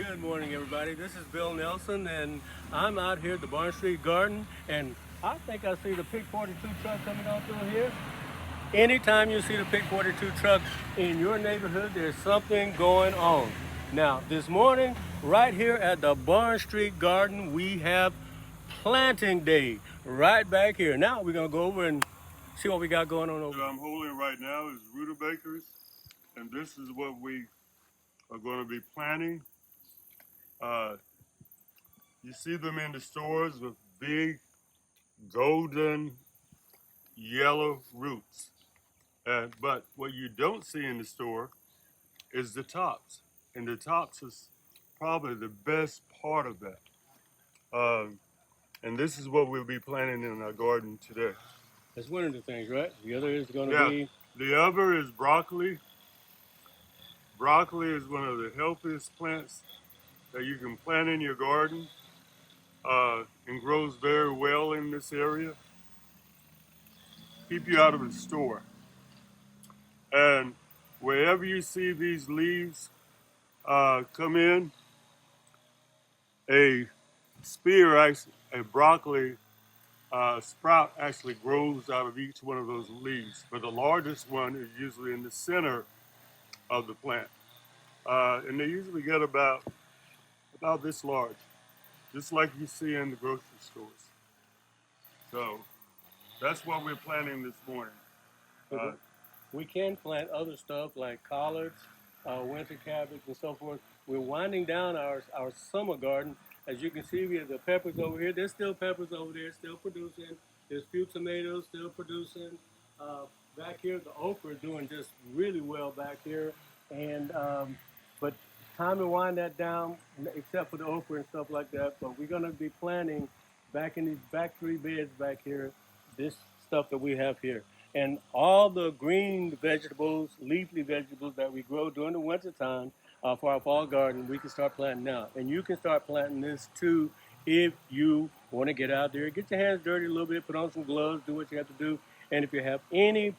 Good morning, everybody. This is Bill Nelson, and I'm out here at the Barn Street Garden, and I think I see the Pick 42 truck coming on through here. Anytime you see the Pick 42 truck in your neighborhood, there's something going on. Now, this morning, right here at the Barn Street Garden, we have planting day right back here. Now, we're going to go over and see what we got going on over What I'm holding right now is rutabagas, and this is what we are going to be planting. Uh, you see them in the stores with big golden yellow roots. But what you don't see in the store is the tops. And the tops is probably the best part of that. And this is what we'll be planting in our garden today. That's one of the things, right? The other is going to Yeah, be the other is broccoli. Broccoli is one of the healthiest plants that you can plant in your garden and grows very well in this area. Keep you out of the store. And wherever you see these leaves come in, a spear, a broccoli sprout actually grows out of each one of those leaves. But the largest one is usually in the center of the plant. And they usually get about this large, just like you see in the grocery stores. So that's what we're planting this morning. Uh, we can plant other stuff like collards, winter cabbage, and so forth. We're winding down our summer garden. As you can see, we have the peppers over here. There's still peppers over there, still producing. There's few tomatoes still producing. Back here, the okra is doing just really well back here. And but time to wind that down, except for the okra and stuff like that. But we're gonna be planting back in these back three beds back here, this stuff that we have here. And all the green vegetables, leafy vegetables that we grow during the winter time for our fall garden, we can start planting now. And you can start planting this too if you want to get out there, get your hands dirty a little bit, put on some gloves, do what you have to do. And if you have any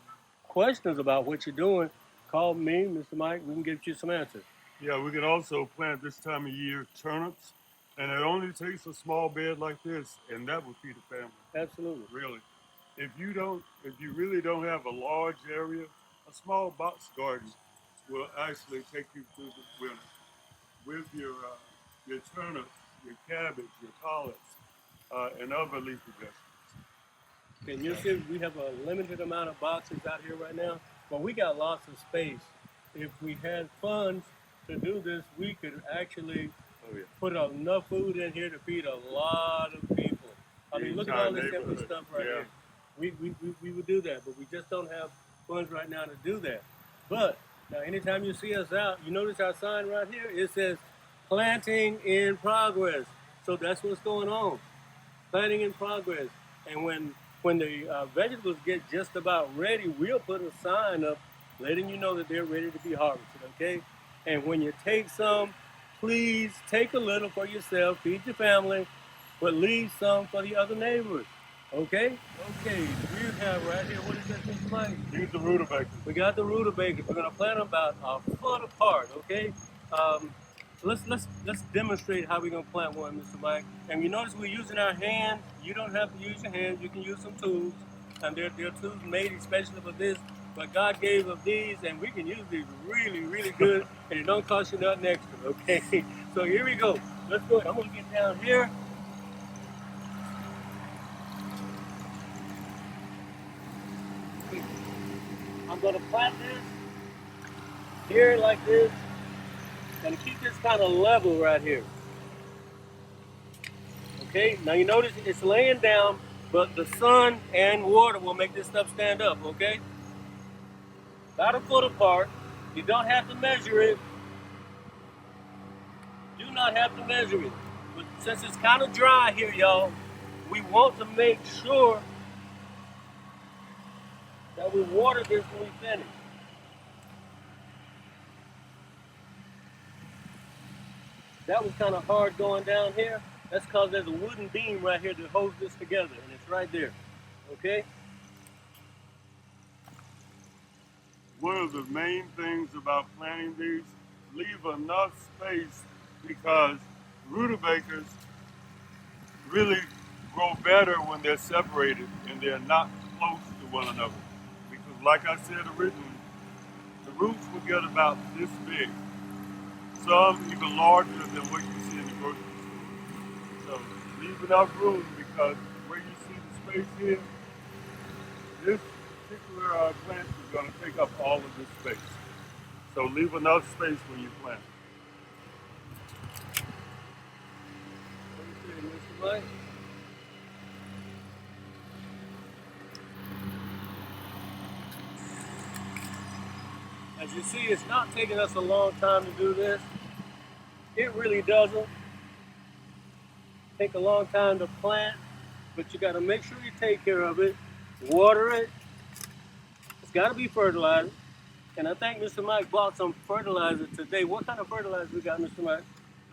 questions about what you're doing, call me, Mr. Mike. We can get you some answers. Yeah, we can also plant this time of year turnips, and it only takes a small bed like this, and that will feed a family. Absolutely. Really. If you really don't have a large area, a small box garden will actually take you through the winter with your turnips, your cabbage, your collards, and other leafy vegetables. And you'll see we have a limited amount of boxes out here right now, but we got lots of space. If we had funds to do this, we could actually put enough food in here to feed a lot of people. I mean, look at all this empty stuff right here. We would do that, but we just don't have funds right now to do that. But now, anytime you see us out, you notice our sign right here. It says planting in progress. So that's what's going on. Planting in progress. And when the vegetables get just about ready, we'll put a sign up letting you know that they're ready to be harvested, okay? And when you take some, please take a little for yourself, feed your family, but leave some for the other neighbors, okay? Okay, we have right here, what is that, Mr. Mike? These are rutabagas. We got the rutabagas. We're gonna plant them about a foot apart, okay? Let's demonstrate how we're gonna plant one, Mr. Mike. And you notice we're using our hands. You don't have to use your hands. You can use some tools, and they're tools made especially for this. But God gave us these, and we can use these really good, and it don't cost you nothing extra, okay? So here we go. Let's go. I'm gonna get down here. I'm gonna plant this here like this. And keep this kind of level right here. Okay, now you notice it's laying down, but the sun and water will make this stuff stand up, okay? About a foot apart. You don't have to measure it. Do not have to measure it. But since it's kind of dry here, y'all, we want to make sure that we water this when we finish. That was kind of hard going down here. That's because there's a wooden beam right here that holds this together, and it's right there, okay? One of the main things about planting these, leave enough space because rutabagas really grow better when they're separated and they're not close to one another. Because like I said originally, the roots will get about this big, some even larger than what you see in the grocery store. So leave enough room because where you see the space here, this particular plant is going to take up all of this space. So leave enough space when you plant. Let me see, Mr. Mike. As you see, it's not taking us a long time to do this. It really doesn't take a long time to plant, but you got to make sure you take care of it, water it. It's got to be fertilized. And I think Mr. Mike bought some fertilizer today. What kind of fertilizer we got, Mr. Mike?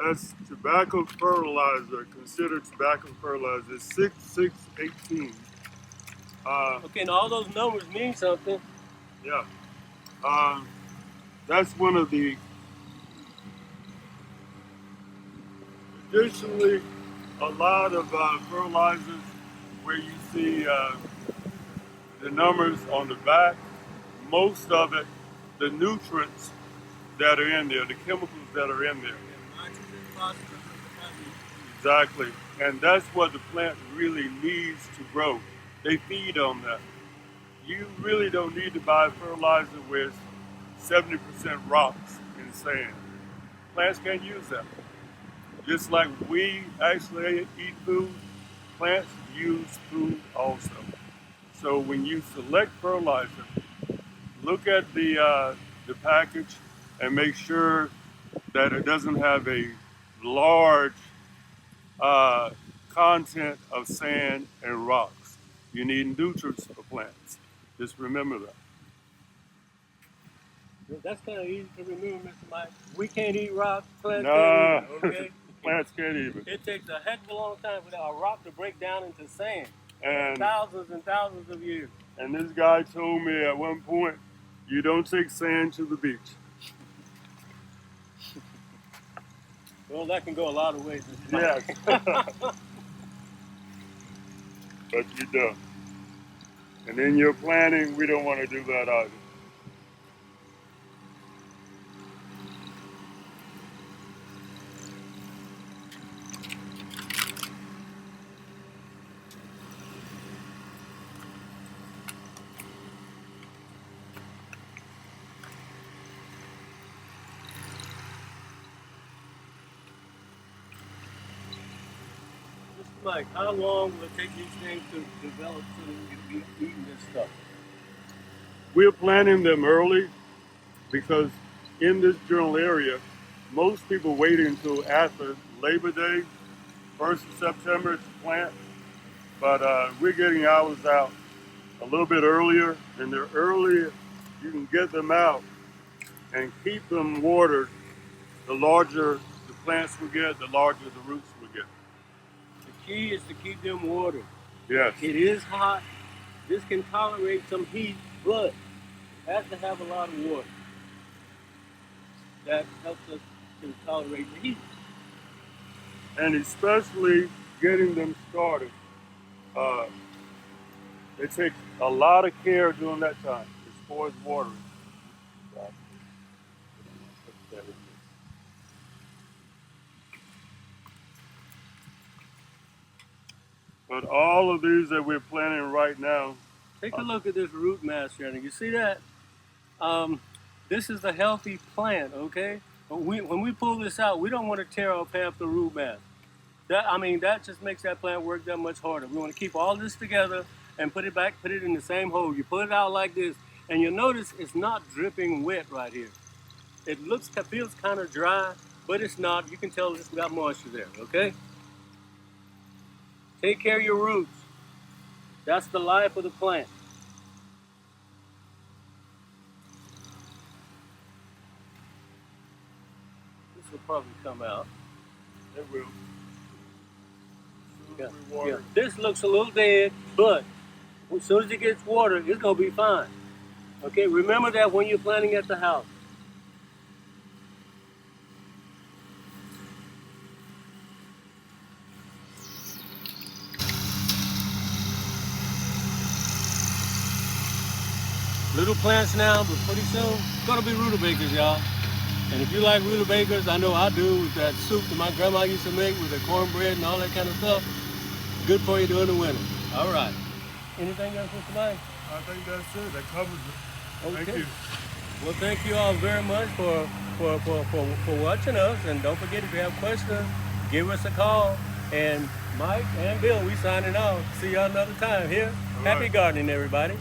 That's tobacco fertilizer, considered tobacco fertilizer, 6618. Okay, and all those numbers mean something. Yeah. That's one of the, additionally, a lot of fertilizers where you see the numbers on the back, most of it, the nutrients that are in there, the chemicals that are in there. Exactly. And that's what the plant really needs to grow. They feed on that. You really don't need to buy fertilizer with 70% rocks and sand. Plants can't use that. Just like we actually eat food, plants use food also. So when you select fertilizer, look at the package and make sure that it doesn't have a large content of sand and rocks. You need nutrients for plants. Just remember that. That's kind of easy to remember, Mr. Mike. We can't eat rock, plants Nah, can't eat it, okay? plants can't even. It takes a heck of a long time for a rock to break down into sand. And Thousands and thousands of years. and this guy told me at one point, you don't take sand to the beach. Well, that can go a lot of ways, Mr. Yes. Mike. But you don't. And in your planning, we don't want to do that either. Mr. Mike, how long will it take these things to develop so that you be eating this stuff? We're planting them early because in this general area, most people wait until after Labor Day, 1st of September to plant. But we're getting ours out a little bit earlier, and the earlier you can get them out and keep them watered, the larger the plants will get, the larger the roots will get. The key is to keep them watered. Yes. It is hot. This can tolerate some heat, but it has to have a lot of water. That helps us to tolerate the heat. And especially getting them started. It takes a lot of care during that time as far as watering. But all of these that we're planting right now. Take a look at this root mass, Shannon. You see that? This is a healthy plant, okay? But when we pull this out, we don't want to tear off half the root mass. That just makes that plant work that much harder. We want to keep all this together and put it back, put it in the same hole. You pull it out like this, and you'll notice it's not dripping wet right here. It feels kind of dry, but it's not. You can tell it's got moisture there, okay? Take care of your roots. That's the life of the plant. This will probably come out. It will. Yeah. This looks a little dead, but as soon as it gets water, it's gonna be fine. Okay, remember that when you're planting at the house. little plants now, but pretty soon it's gonna be rutabagas, y'all. And if you like rutabagas, I know I do, with that soup that my grandma used to make with the cornbread and all that kind of stuff. Good for you during the winter. All right. Anything else, Mr. Mike? I think that's it. That covers it. Okay. Thank you. Well, thank you all very much for watching us. And don't forget, if you have questions, give us a call. And Mike and Bill, we signing off. See y'all another time here. All Happy right. gardening, everybody.